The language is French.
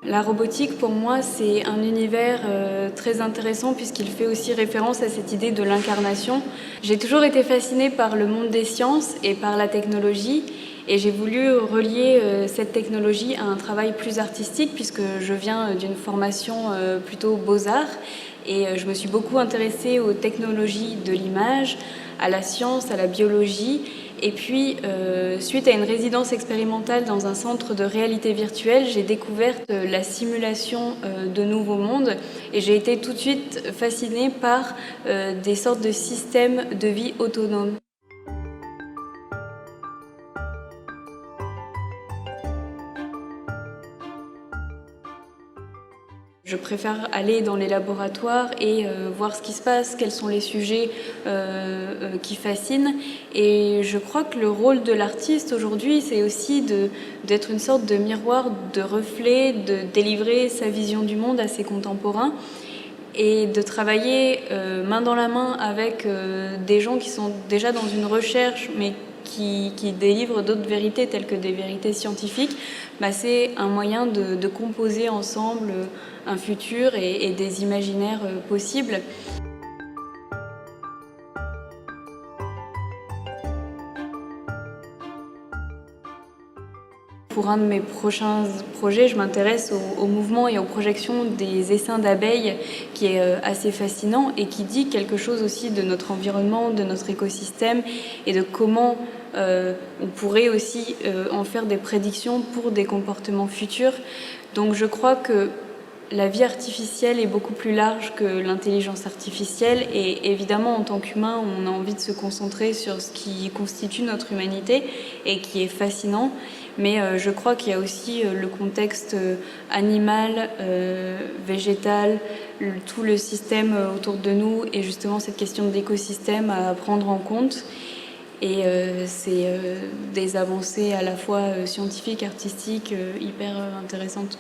La robotique, pour moi, c'est un univers très intéressant puisqu'il fait aussi référence à cette idée de l'incarnation. J'ai toujours été fascinée par le monde des sciences et par la technologie et j'ai voulu relier cette technologie à un travail plus artistique puisque je viens d'une formation plutôt beaux-arts et je me suis beaucoup intéressée aux technologies de l'image, à la science, à la biologie. Et puis, suite à une résidence expérimentale dans un centre de réalité virtuelle, j'ai découvert la simulation de nouveaux mondes et j'ai été tout de suite fascinée par des sortes de systèmes de vie autonomes. Je préfère aller dans les laboratoires et voir ce qui se passe, quels sont les sujets qui fascinent. Et je crois que le rôle de l'artiste aujourd'hui, c'est aussi d'être une sorte de miroir, de reflet, de délivrer sa vision du monde à ses contemporains et de travailler main dans la main avec des gens qui sont déjà dans une recherche, mais qui délivrent d'autres vérités telles que des vérités scientifiques, c'est un moyen de composer ensemble un futur et des imaginaires possibles. Pour un de mes prochains projets, je m'intéresse au mouvement et aux projections des essaims d'abeilles, qui est assez fascinant et qui dit quelque chose aussi de notre environnement, de notre écosystème et de comment on pourrait aussi en faire des prédictions pour des comportements futurs. Donc je crois que la vie artificielle est beaucoup plus large que l'intelligence artificielle et évidemment en tant qu'humain on a envie de se concentrer sur ce qui constitue notre humanité et qui est fascinant, mais je crois qu'il y a aussi le contexte animal, végétal, tout le système autour de nous et justement cette question d'écosystème à prendre en compte. Et c'est des avancées à la fois scientifiques, artistiques, hyper intéressantes.